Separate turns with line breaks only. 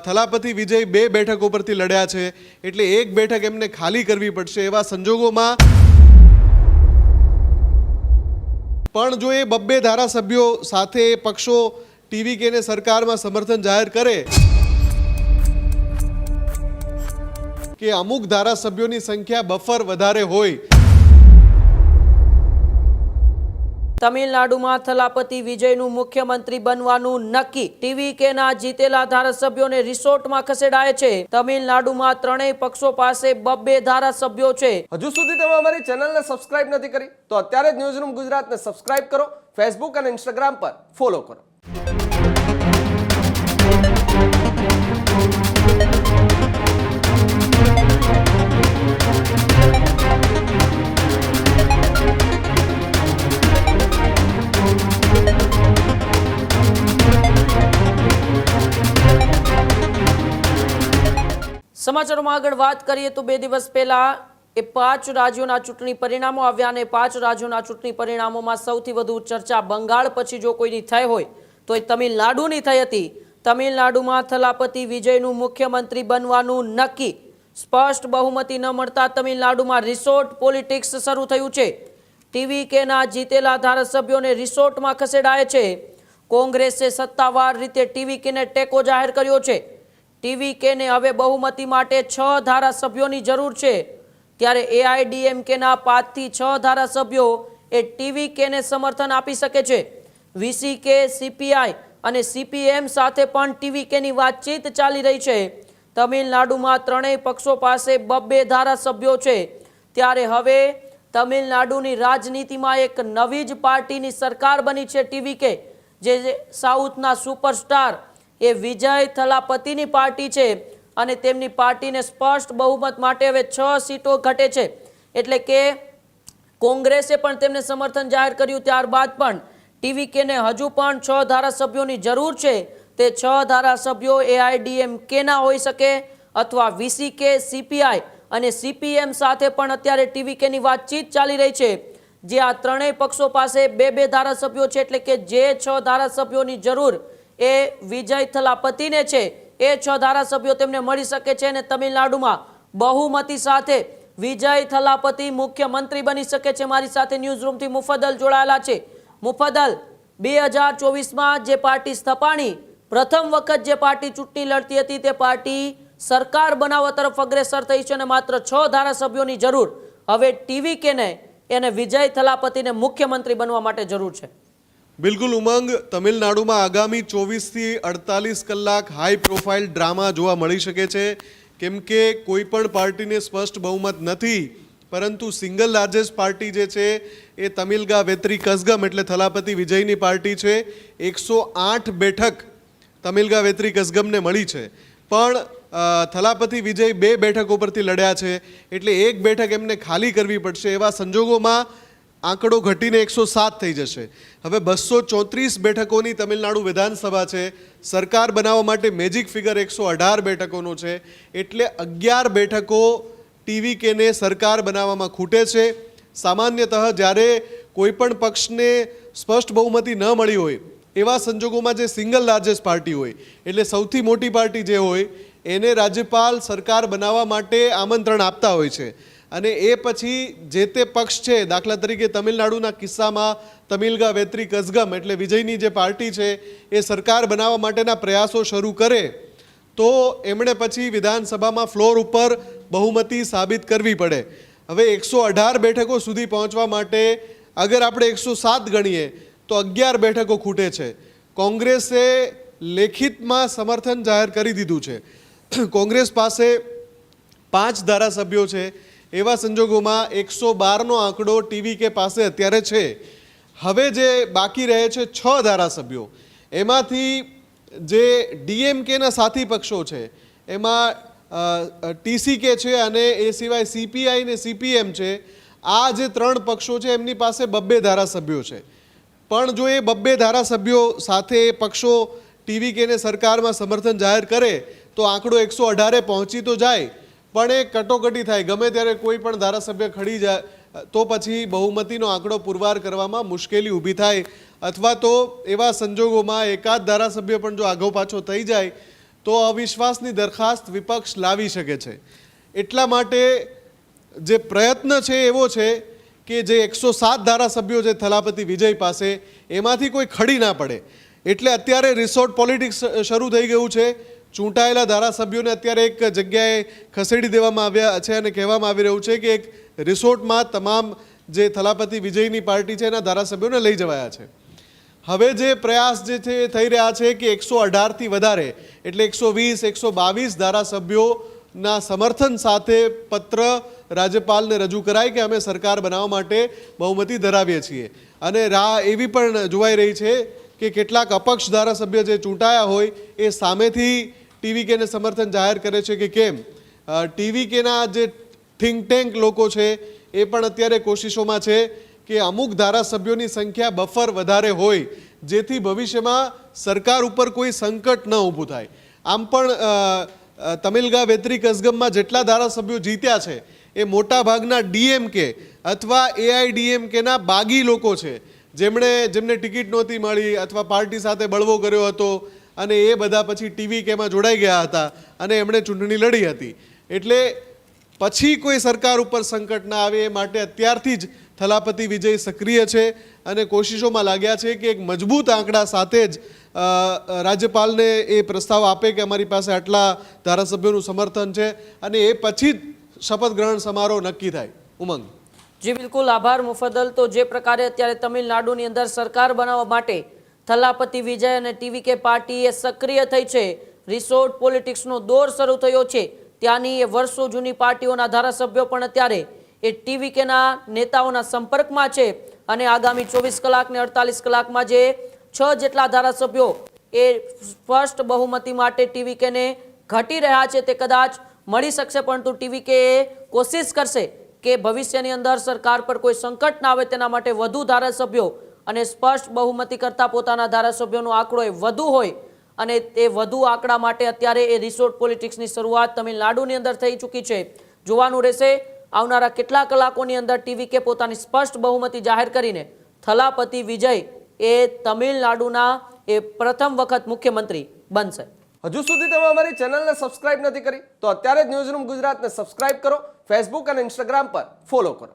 થલાપતિ વિજય 2 બેઠકો પરથી લડ્યા છે એટલે 1 બેઠક એમને ખાલી કરવી પડશે। એવા સંજોગોમાં પણ જો એ 2 ધારાસભ્યો સાથે પક્ષો ટીવીકેને સરકારમાં સમર્થન જાહેર કરે કે અમુક ધારાસભ્યોની સંખ્યા બફર વધારે હોય।
તમિલનાડુમાં થલાપતિ વિજયનું મુખ્યમંત્રી બનવાનું નક્કી। ટીવીકેના જીતેલા ધારાસભ્યોને રિસોર્ટમાં ખસેડાય છે। તમિલનાડુમાં ત્રણેય પક્ષો પાસે 2 ધારાસભ્યો છે।
હજુ સુધી તમે અમારી ચેનલને સબસ્ક્રાઇબ નથી કરી તો અત્યારે જ ન્યૂઝરૂમ ગુજરાતને સબસ્ક્રાઇબ કરો, ફેસબુક અને ઇન્સ્ટાગ્રામ પર ફોલો કરો।
સમાચારોમાં આગળ વાત કરીએ તો 2 દિવસ પહેલા 5 રાજ્યોના ચૂંટણી પરિણામો આવ્યા અને 5 રાજ્યોના ચૂંટણી પરિણામોમાં સૌથી વધુ ચર્ચા બંગાળ પછી જો કોઈની થઈ હોય તો એ તમિલનાડુની થઈ હતી। તમિલનાડુમાં થલાપતિ વિજયનું મુખ્યમંત્રી બનવાનું નક્કી। સ્પષ્ટ બહુમતી ન મળતા તમિલનાડુમાં રિસોર્ટ પોલિટિક્સ શરૂ થયું છે। ટીવીકેના જીતેલા ધારાસભ્યોને રિસોર્ટમાં ખસેડાય છે। કોંગ્રેસે સત્તાવાર રીતે ટીવીકેને ટેકો જાહેર કર્યો છે। ટીવીકેને હવે બહુમતી માટે 6 ધારાસભ્યોની જરૂર છે, ત્યારે એઆઈડીએમકેના 5 થી 6 ધારાસભ્યો એ ટીવીકેને સમર્થન આપી શકે છે। વીસીકે, સીપીઆઈ અને સીપીએમ સાથે પણ ટીવીકેની વાતચીત ચાલી રહી છે। તમિલનાડુમાં ત્રણેય પક્ષો પાસે 2 ધારાસભ્યો છે, ત્યારે હવે તમિલનાડુની રાજનીતિમાં એક નવી જ પાર્ટીની સરકાર બની છે ટીવીકે, જે સાઉથના સુપરસ્ટાર એ વિજય થલાપતિની પાર્ટી છે અને તેમની પાર્ટીને સ્પષ્ટ બહુમત માટે હવે 6 સીટો ઘટે છે। એટલે કે કોંગ્રેસે પણ તેમને સમર્થન જાહેર કર્યું, ત્યારબાદ પણ ટીવીકેને હજુ પણ 6 ધારાસભ્યોની જરૂર છે। તે 6 ધારાસભ્યો એઆઈડીએમકેના હોઈ શકે અથવા વીસીકે, સીપીઆઈ અને સીપીએમ સાથે પણ અત્યારે ટીવીકેની વાતચીત ચાલી રહી છે, જે આ ત્રણેય પક્ષો પાસે 2 ધારાસભ્યો છે। એટલે કે જે 6 ધારાસભ્યોની જરૂર એ વિજય થલાપતિને છે એ 6 ધારાસભ્યો તેમને મળી શકે છે અને તમિલનાડુમાં બહુમતી સાથે વિજય થલાપતિ મુખ્યમંત્રી બની શકે છે। મારી સાથે ન્યૂઝરૂમથી મુફદ્દલ જોડાયેલા છે। મુફદ્દલ, 2024માં જે પાર્ટી સ્થપાણી, પ્રથમ વખત જે પાર્ટી ચૂંટણી લડતી હતી તે પાર્ટી સરકાર બનાવવા તરફ અગ્રેસર થઈ છે અને માત્ર 6 ધારાસભ્યોની જરૂર હવે ટીવીકેને એને વિજય થલાપતિને મુખ્યમંત્રી બનવા માટે જરૂર છે।
બિલકુલ ઉમંગ, તમિલનાડુમાં આગામી 24 થી 48 કલાક હાઈ પ્રોફાઇલ ડ્રામા જોવા મળી શકે છે, કેમ કે કોઈ પણ પાર્ટીને સ્પષ્ટ બહુમત નથી, પરંતુ સિંગલ લાર્જેસ્ટ પાર્ટી જે છે એ તમિલગા વેત્રી કઝગમ એટલે થલાપતિ વિજયની પાર્ટી છે। 108 બેઠક તમિલગા વેત્રી કઝગમને મળી છે, પણ થલાપતિ વિજય 2 બેઠકો પરથી લડ્યા છે એટલે 1 બેઠક એમને ખાલી કરવી પડશે। એવા સંજોગોમાં આંકડો ઘટીને 107 થઈ જશે। હવે 234 બેઠકોની તમિલનાડુ વિધાનસભા છે। સરકાર બનાવવા માટે મેજિક ફિગર 118 બેઠકોનો છે, એટલે 11 બેઠકો ટીવીકેને સરકાર બનાવવામાં ખૂટે છે। સામાન્યતઃ જ્યારે કોઈ પણ પક્ષને સ્પષ્ટ બહુમતી ન મળી હોય એવા સંજોગોમાં જે સિંગલ લાર્જેસ્ટ પાર્ટી હોય એટલે સૌથી મોટી પાર્ટી જે હોય એને રાજ્યપાલ સરકાર બનાવવા માટે આમંત્રણ આપતા હોય છે અને એ પછી જે તે પક્ષ છે, દાખલા તરીકે તમિલનાડુના કિસ્સામાં તમિલગા વેત્રી કઝગમ એટલે વિજયની જે પાર્ટી છે એ સરકાર બનાવવા માટેના પ્રયાસો શરૂ કરે તો એમણે પછી વિધાનસભામાં ફ્લોર ઉપર બહુમતી સાબિત કરવી પડે। હવે 118 બેઠકો સુધી પહોંચવા માટે અગર આપણે 107 ગણીએ તો 11 બેઠકો ખૂટે છે। કોંગ્રેસે લેખિતમાં સમર્થન જાહેર કરી દીધું છે। કોંગ્રેસ પાસે 5 ધારાસભ્યો છે। એવા સંજોગોમાં 112નો આંકડો ટીવીકે પાસે અત્યારે છે। હવે જે બાકી રહે છે 6 ધારાસભ્યો, એમાંથી જે ડીએમકેના સાથી પક્ષો છે એમાં ટીસીકે છે અને એ સિવાય સીપીઆઈ ને સીપીએમ છે। આ જે 3 પક્ષો છે એમની પાસે 2 ધારાસભ્યો છે, પણ જો એ 2 ધારાસભ્યો સાથે એ પક્ષો ટીવીકેને સરકારમાં સમર્થન જાહેર કરે તો આંકડો 118 પહોંચી તો જાય, પણ એ કટોકટી થાય, ગમે ત્યારે કોઈ પણ ધારાસભ્ય ખડી જાય તો પછી બહુમતીનો આંકડો પુરવાર કરવામાં મુશ્કેલી ઊભી થાય, અથવા તો એવા સંજોગોમાં એકાદ ધારાસભ્ય પણ જો આગો પાછો થઈ જાય તો અવિશ્વાસની દરખાસ્ત વિપક્ષ લાવી શકે છે. એટલા માટે જે પ્રયત્ન છે એવો છે કે જે 107 ધારાસભ્યો છે થલાપતિ વિજય પાસે, એમાંથી કોઈ ખડી ના પડે. એટલે અત્યારે રિસોર્ટ પોલિટિક્સ શરૂ થઈ ગયું છે. ચૂંટાયેલા ધારાસભ્યોને અત્યારે એક જગ્યાએ ખસેડી દેવામાં આવ્યા છે અને કહેવામાં આવી રહ્યું છે કે એક રિસોર્ટમાં તમામ જે થલાપતિ વિજયની પાર્ટી છે એના ધારાસભ્યોને લઈ જવાયા છે. હવે જે પ્રયાસ જે છે એ થઈ રહ્યા છે કે 118થી વધારે એટલે 120 122 ધારાસભ્યોના સમર્થન સાથે પત્ર રાજ્યપાલને રજૂ કરાય કે અમે સરકાર બનાવવા માટે બહુમતી ધરાવીએ છીએ. અને રાહ એવી પણ જોવાઈ રહી છે કે કેટલાક અપક્ષ ધારાસભ્ય જે ચૂંટાયા હોય એ સામેથી ટીવીકેને સમર્થન જાહેર કરે છે કે કેમ. ટીવીકેના જે થિંક ટેન્ક લોકો છે એ પણ અત્યારે કોશિશોમાં છે કે અમુક ધારાસભ્યોની સંખ્યા બફર વધારે હોય જેથી ભવિષ્યમાં સરકાર ઉપર કોઈ સંકટ ન ઊભું થાય. આમ પણ તમિલગા વેત્રી કસગમમાં જેટલા ધારાસભ્યો જીત્યા છે એ મોટા ભાગના ડીએમકે અથવા એઆઈડીએમકેના બાગી લોકો છે, જેમને ટિકિટ નહોતી મળી અથવા પાર્ટી સાથે બળવો કર્યો હતો અને એ બધા પછી ટીવીકેમાં જોડાઈ ગયા હતા અને એમણે ચૂંટણી લડી હતી. એટલે પછી કોઈ સરકાર ઉપર સંકટ ના આવે એ માટે અત્યારથી જ થલાપતિ વિજય સક્રિય છે અને કોશિશોમાં લાગ્યા છે કે એક મજબૂત આંકડા સાથે જ રાજ્યપાલને એ પ્રસ્તાવ આપે કે અમારી પાસે આટલા ધારાસભ્યોનું સમર્થન છે અને એ પછી જ શપથ ગ્રહણ સમારોહ નક્કી થાય. ઉમંગ.
જી બિલકુલ, આભાર મુફદ્દલ. તો જે પ્રકારે અત્યારે તમિલનાડુની અંદર સરકાર બનાવવા માટે થલાપતિ વિજય અને ટીવીકે પાર્ટી એ સક્રિય થઈ છે, રિસોર્ટ પોલિટિક્સનો દોર શરૂ થયો છે, ત્યાંની એ વર્ષો જૂની પાર્ટીઓના ધારાસભ્યો પણ અત્યારે એ ટીવીકેના નેતાઓના સંપર્કમાં છે અને આગામી 24 કલાક ને 48 કલાકમાં જે 6 જેટલા ધારાસભ્યો એ સ્પષ્ટ બહુમતી માટે ટીવીકેને ઘટી રહ્યા છે તે કદાચ મળી શકશે, પરંતુ ટીવીકે કોશિશ કરશે કે ભવિષ્યની અંદર સરકાર પર કોઈ સંકટ ના આવે તેના માટે વધુ ધારાસભ્યો અને સ્પષ્ટ બહુમતી કરતા પોતાના ધારાસભ્યોનો આંકડો એ વધુ હોય અને તે વધુ આંકડા માટે અત્યારે એ રિસોર્ટ પોલિટિક્સની શરૂઆત તમિલનાડુની અંદર થઈ ચૂકી છે. જોવાનું રહેશે આવનારા કેટલા કલાકોની અંદર ટીવીકે પોતાની સ્પષ્ટ બહુમતી જાહેર કરીને થલાપતિ વિજય એ તમિલનાડુના એ પ્રથમ વખત મુખ્યમંત્રી બનશે.
હજુ સુધી તમે અમારી ચેનલને સબસ્ક્રાઇબ નથી કરી તો અત્યારે જ ન્યૂઝરૂમ ગુજરાતને સબસ્ક્રાઇબ કરો, ફેસબુક અને ઇન્સ્ટાગ્રામ પર ફોલો કરો.